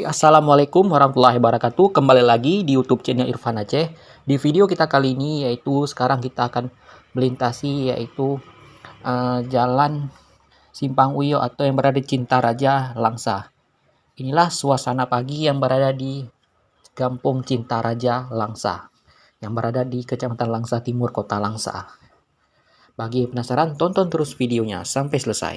Assalamualaikum warahmatullahi wabarakatuh. Kembali lagi di YouTube channel Irfan Aceh. Di video kita kali ini yaitu sekarang kita akan melintasi yaitu Jalan Simpang Uyo atau yang berada di Cintaraja, Langsa. Inilah suasana pagi yang berada di Kampung Cintaraja, Langsa, yang berada di Kecamatan Langsa Timur, Kota Langsa. Bagi penasaran, tonton terus videonya sampai selesai.